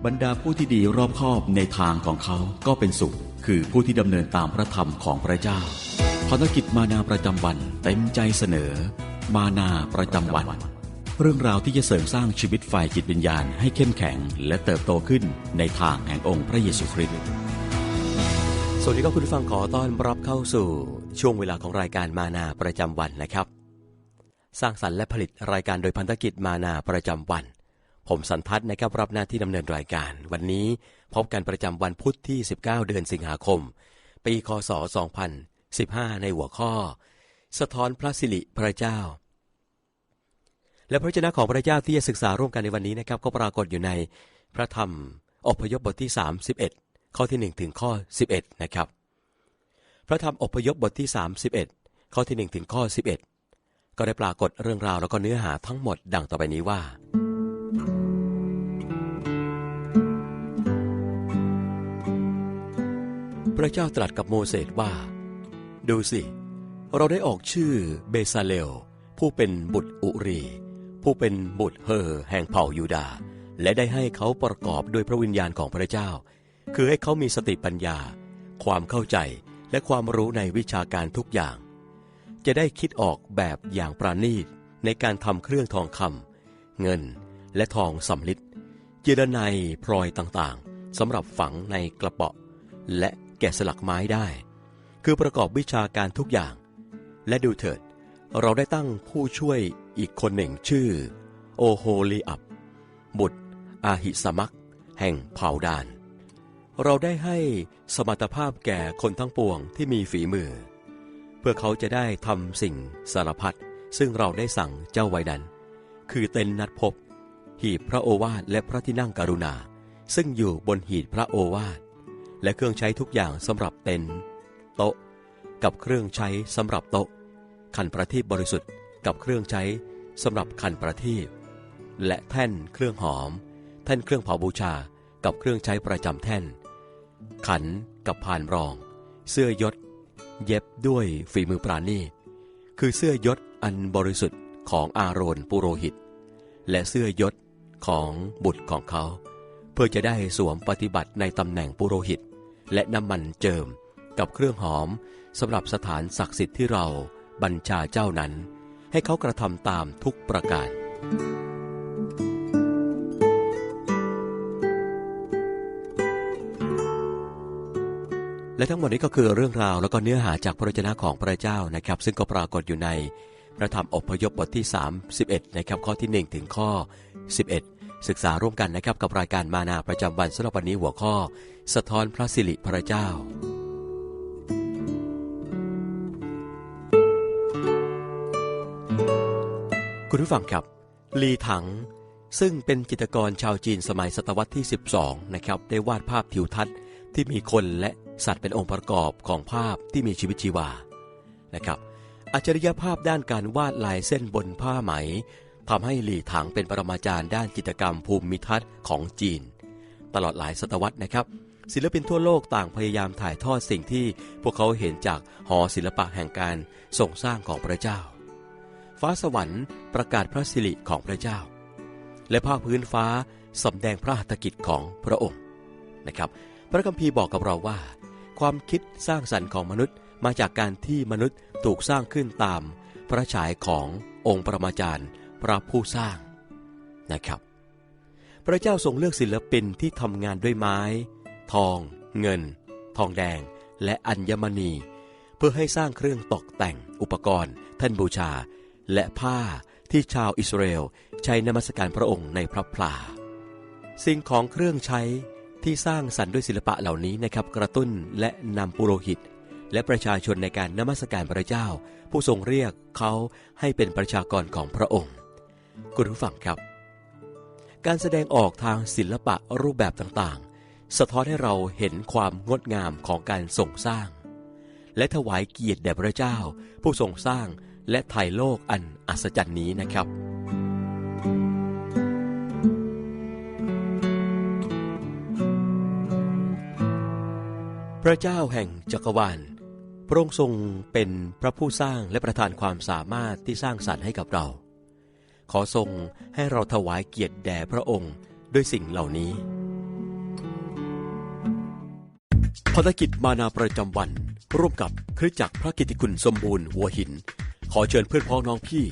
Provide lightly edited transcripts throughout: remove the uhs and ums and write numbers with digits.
บรรดาผู้ที่ดีรอบคอบในทางของเขาก็เป็นสุขคือผู้ที่ดำเนินตามพระธรรมของพระเจ้าภารกิจมานาประจำวันเต็มใจเสนอมานาประจำวันเรื่องราวที่จะเสริมสร้างชีวิตฝ่ายจิตวิญญาณให้เข้มแข็งและเติบโตขึ้นในทางแห่งองค์พระเยซูคริสต์สวัสดีครับคุณผู้ฟังขอต้อนรับเข้าสู่ช่วงเวลาของรายการมานาประจำวันนะครับสร้างสรรค์และผลิตรายการโดยพันธกิจมานาประจำวันผมสันทัศน์นะครับรับหน้าที่ดำเนินรายการวันนี้พบกันประจำวันพุธที่19เดือนสิงหาคมปีคศ2015ในหัวข้อสะท้อนพระสิริพระเจ้าและพระวจนะของพระเจ้าที่จะศึกษาร่วมกันในวันนี้นะครับก็ปรากฏอยู่ในพระธรรมอพยพบทที่31ข้อที่1ถึงข้อ11นะครับพระธรรมอพยพบทที่31ข้อที่1ถึงข้อ11ก็ได้ปรากฏเรื่องราวแล้วก็เนื้อหาทั้งหมดดังต่อไปนี้ว่าพระเจ้าตรัสกับโมเสสว่าดูสิเราได้ออกชื่อเบซาเลลผู้เป็นบุตรอุรีผู้เป็นบุตรเฮอแห่งเผ่ายูดาห์และได้ให้เขาประกอบด้วยพระวิญญาณของพระเจ้าคือให้เขามีสติปัญญาความเข้าใจและความรู้ในวิชาการทุกอย่างจะได้คิดออกแบบอย่างประณีตในการทำเครื่องทองคำเงินและทองสำริดเจดไนพลอยต่างๆสำหรับฝังในกระเป๋าและแกะสลักไม้ได้คือประกอบวิชาการทุกอย่างและดูเถิดเราได้ตั้งผู้ช่วยอีกคนหนึ่งชื่อโอโฮลีอับบุตรอาหิสมักแห่งเผ่าดานเราได้ให้สมรรถภาพแก่คนทั้งปวงที่มีฝีมือเพื่อเขาจะได้ทำสิ่งสารพัดซึ่งเราได้สั่งเจ้าไว้นั้นคือเต็นท์นัดพบหีบพระโอวาทและพระที่นั่งกรุณาซึ่งอยู่บนหีบพระโอวาทและเครื่องใช้ทุกอย่างสำหรับเต็นท์โต๊ะกับเครื่องใช้สำหรับโต๊ะขันประทีปบริสุทธิ์กับเครื่องใช้สำหรับขันประทีปและแท่นเครื่องหอมแท่นเครื่องเผาบูชากับเครื่องใช้ประจำแท่นขันกับพานรองเสื้อยศเย็บด้วยฝีมือปราณีตคือเสื้อยศอันบริสุทธิ์ของอาโรนปุโรหิตและเสื้อยศของบุตรของเขาเพื่อจะได้สวมปฏิบัติในตำแหน่งปุโรหิตและน้ำมันเจิมกับเครื่องหอมสำหรับสถานศักดิ์สิทธิ์ที่เราบัญชาเจ้านั้นให้เขากระทำตามทุกประการและทั้งหมดนี้ก็คือเรื่องราวแล้วก็เนื้อหาจากพระวจนะของพระเจ้านะครับซึ่งก็ปรากฏอยู่ในพระธรรมอพยพบทที่31นะครับข้อที่1ถึงข้อ11ศึกษาร่วมกันนะครับกับรายการมานาประจำวันสำหรับวันนี้หัวข้อสะท้อนพระสิริพระเจ้าคุณผู้ฟังครับลีถังซึ่งเป็นจิตรกรชาวจีนสมัยศตวรรษที่12นะครับได้วาดภาพทิวทัศน์ที่มีคนและสัตว์เป็นองค์ประกอบของภาพที่มีชีวิตชีวานะครับอัจฉริยภาพด้านการวาดลายเส้นบนผ้าไหมทำให้หลี่ถังเป็นปรมาจารย์ด้านจิตรกรรมภูมิทัศน์ของจีนตลอดหลายศตวรรษนะครับศิลปินทั่วโลกต่างพยายามถ่ายทอดสิ่งที่พวกเขาเห็นจากหอศิลปะแห่งการทรงสร้างของพระเจ้าฟ้าสวรรค์ประกาศพระสิริของพระเจ้าและภาคพื้นฟ้าสำแดงพระหัตถกิจของพระองค์นะครับพระคัมภีร์บอกกับเราว่าความคิดสร้างสรรค์ของมนุษย์มาจากการที่มนุษย์ถูกสร้างขึ้นตามพระฉายขององค์ปรมาจารย์พระผู้สร้างนะครับพระเจ้าทรงเลือกศิลปินที่ทำงานด้วยไม้ทองเงินทองแดงและอัญมณีเพื่อให้สร้างเครื่องตกแต่งอุปกรณ์แท่นบูชาและผ้าที่ชาวอิสราเอลใช้นมัสการพระองค์ในพระพลาสิ่งของเครื่องใช้ที่สร้างสรรค์ด้วยศิลปะเหล่านี้นะครับกระตุ้นและนำปุโรหิตและประชาชนในการนมัสการพระเจ้าผู้ทรงเรียกเขาให้เป็นประชากรของพระองค์คุณผู้ฟังครับการแสดงออกทางศิลปะรูปแบบต่างๆสะท้อนให้เราเห็นความงดงามของการทรงสร้างและถวายเกียรติแด่พระเจ้าผู้ทรงสร้างและไถ่โลกอันอัศจรรย์นี้นะครับพระเจ้าแห่งจักรวาลพระองค์ทรงเป็นพระผู้สร้างและประทานความสามารถที่สร้างสรรค์ให้กับเราขอทรงให้เราถวายเกียรติแด่พระองค์ด้วยสิ่งเหล่านี้ ภารกิจมานาประจำวันร่วมกับคริสตจักรพระกิตติคุณสมบูรณ์หัวหินขอเชิญเพื่อนพ้องน้องพี่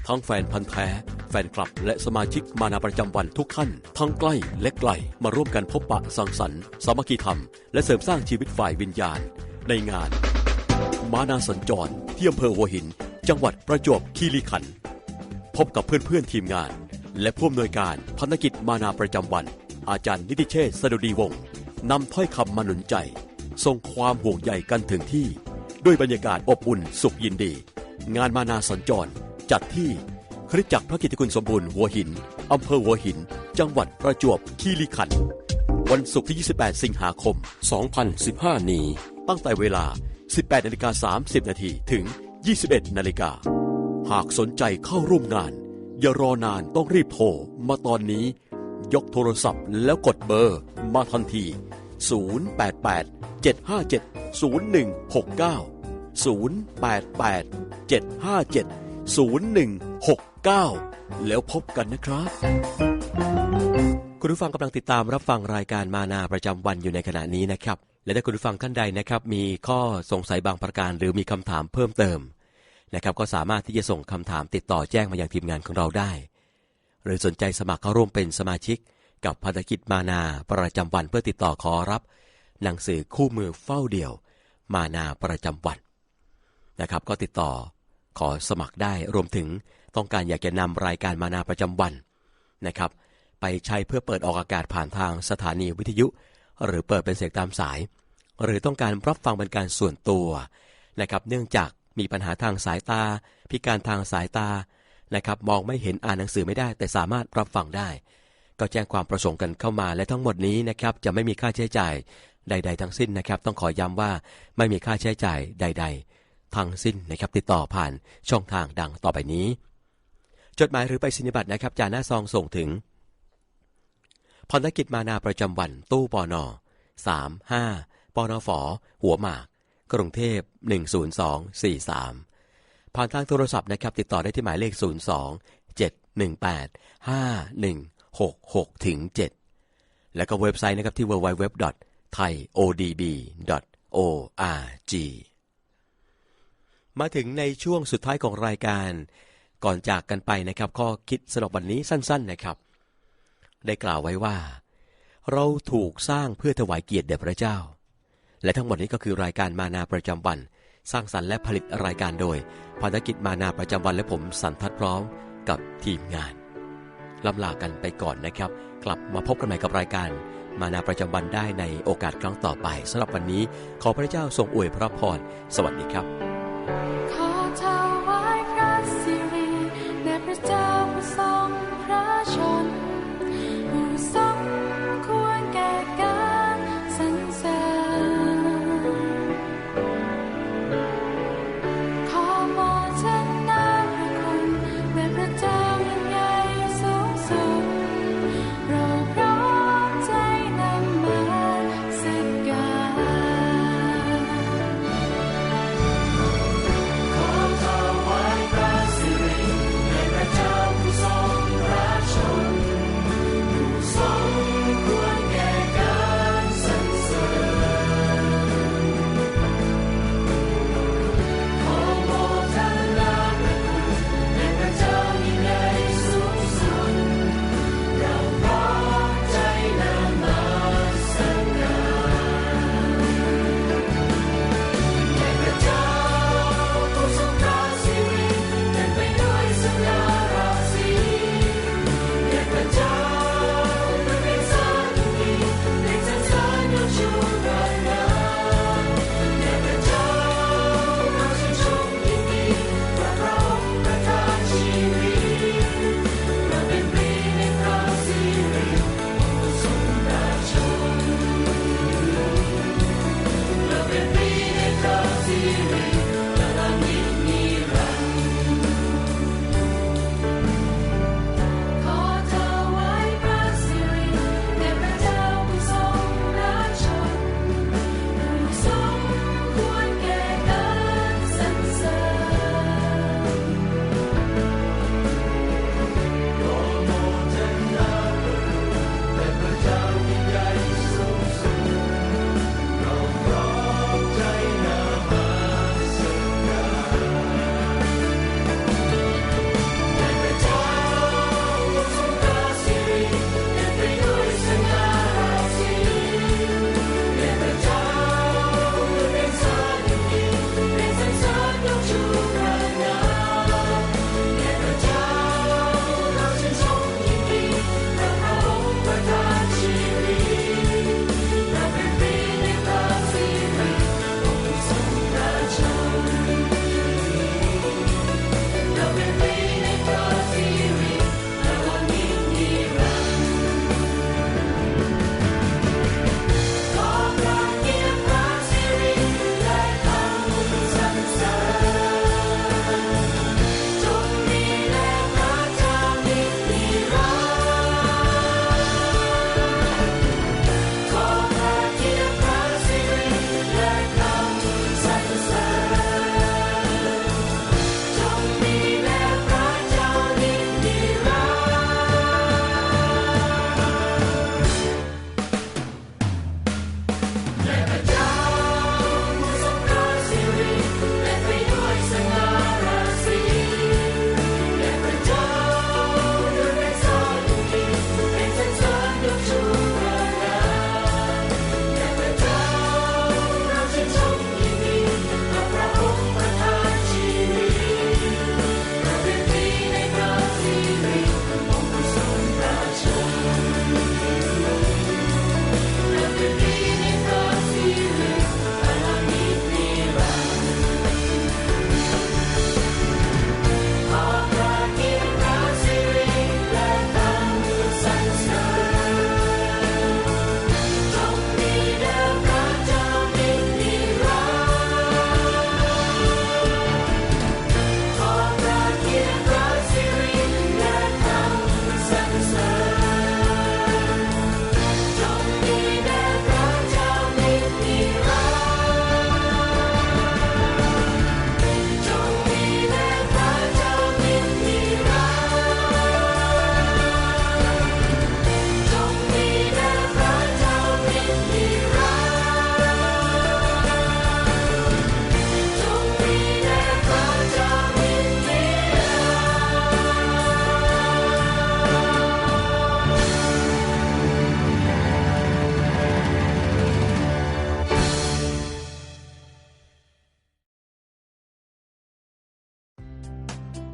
ทั้งแฟนพันธ์แท้แฟนคลับและสมาชิกมานาประจำวันทุกท่านทั้งใกล้และไกลมาร่วมกันพบปะสังสรรค์สามัคคีธรรมและเสริมสร้างชีวิตฝ่ายวิญญาณในงานมานาสัญจรที่อำเภอหัวหินจังหวัดประจวบคีรีขันธ์พบกับเพื่อนๆทีมงานและผู้อำนวยการภารกิจมานาประจำวันอาจารย์นิติเชษฐ์สดุดีวงศ์นำถ้อยคำมาหนุนใจส่งความห่วงใยกันถึงที่ด้วยบรรยากาศอบอุ่นสุขยินดีงานมานาสัญจรจัดที่คริสตจักรพระกิตติคุณสมบูรณ์หัวหินอำเภอหัวหินจังหวัดประจวบคีรีขันธ์วันศุกร์ที่ 28 สิงหาคม 2015 นี้ตั้งแต่เวลา 18:30 น.ถึง 21:00 น.หากสนใจเข้าร่วมงานอย่ารอนานต้องรีบโทรมาตอนนี้ยกโทรศัพท์แล้วกดเบอร์มาทันที 088-757-0169 แล้วพบกันนะครับคุณผู้ฟังกำลังติดตามรับฟังรายการมานาประจำวันอยู่ในขณะนี้นะครับและถ้าคุณผู้ฟังท่านใดนะครับมีข้อสงสัยบางประการหรือมีคำถามเพิ่มเติมนะครับก็สามารถที่จะส่งคำถามติดต่อแจ้งมายังทีมงานของเราได้หรือสนใจสมัครเข้าร่วมเป็นสมาชิกกับภารกิจมานาประจำวันเพื่อติดต่อขอรับหนังสือคู่มือเฝ้าเดี่ยวมานาประจำวันนะครับก็ติดต่อขอสมัครได้รวมถึงต้องการอยากจะนำรายการมานาประจำวันนะครับไปใช้เพื่อเปิดออกอากาศผ่านทางสถานีวิทยุหรือเปิดเป็นเสียงตามสายหรือต้องการรับฟังเป็นการส่วนตัวนะครับเนื่องจากมีปัญหาทางสายตาพิการทางสายตานะครับมองไม่เห็นอ่านหนังสือไม่ได้แต่สามารถรับฟังได้ก็แจ้งความประสงค์กันเข้ามาและทั้งหมดนี้นะครับจะไม่มีค่าใช้จ่ายใดๆทั้งสิ้นนะครับต้องขอย้ำว่าไม่มีค่าใช้จ่ายใดๆทั้งสิ้นนะครับติดต่อผ่านช่องทางดังต่อไปนี้จดหมายหรือไปรษณียบัตรนะครับจานหน้าซองส่งถึงภารกิจมานาประจำวันตู้ปน35ปนฝหัวหมากกรุงเทพ10243ผ่านทางโทรศัพท์นะครับติดต่อได้ที่หมายเลข02-718-5166-7และก็เว็บไซต์นะครับที่ www.thaiodb.org มาถึงในช่วงสุดท้ายของรายการก่อนจากกันไปนะครับข้อคิดสำหรับวันนี้สั้นๆนะครับได้กล่าวไว้ว่าเราถูกสร้างเพื่อถวายเกียรติแด่พระเจ้าและทั้งหมดนี้ก็คือรายการมานาประจำวันสร้างสรรค์และผลิตรายการโดยภารกิจมานาประจำวันและผมสันทัดพร้อมกับทีมงานล่ำลากันไปก่อนนะครับกลับมาพบกันใหม่กับรายการมานาประจำวันได้ในโอกาสครั้งต่อไปสำหรับวันนี้ขอพระเจ้าทรงอวยพระพรสวัสดีครับขอถวายพระสิริแด่พระเจ้าผู้ทรงพระชนผู้สมควรแก่การสรรเสริญขอมอบชนะพระคุณแด่พระเจ้ายิ่งใหญ่สูงสุดเราพร้อมใจนำมาสักการขอถ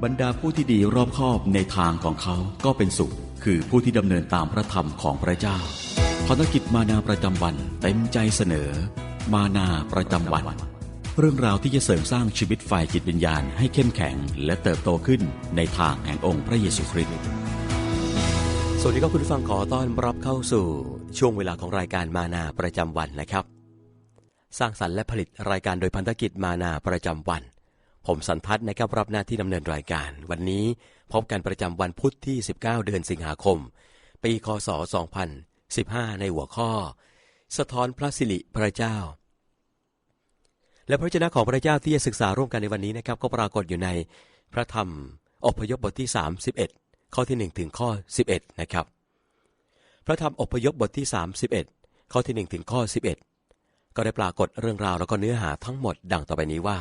บรรดาผู้ที่ดีรอบคอบในทางของเขาก็เป็นสุขคือผู้ที่ดำเนินตามพระธรรมของพระเจ้าภารกิจมานาประจำวันเต็มใจเสนอมานาประจำวันเรื่องราวที่จะเสริมสร้างชีวิตฝ่ายจิตวิญญาณให้เข้มแข็งและเติบโตขึ้นในทางแห่งองค์พระเยซูคริสต์สวัสดีครับคุณผู้ฟังขอต้อนรับเข้าสู่ช่วงเวลาของรายการมานาประจำวันนะครับสร้างสรรค์และผลิตรายการโดยพันธกิจมานาประจำวันผมสันทัศน์นะครับรับหน้าที่ดำเนินรายการวันนี้พบกันประจำวันพุธที่19เดือนสิงหาคมปีคศ2015ในหัวข้อสะท้อนพระสิริพระเจ้าและพระวจนะของพระเจ้าที่จะศึกษาร่วมกันในวันนี้นะครับก็ปรากฏอยู่ในพระธรรมอพยพบทที่31ข้อที่1ถึงข้อ11นะครับพระธรรมอพยพบทที่31ข้อที่1ถึงข้อ11ก็ได้ปรากฏเรื่องราวแล้วก็เนื้อหาทั้งหมดดังต่อไปนี้ว่า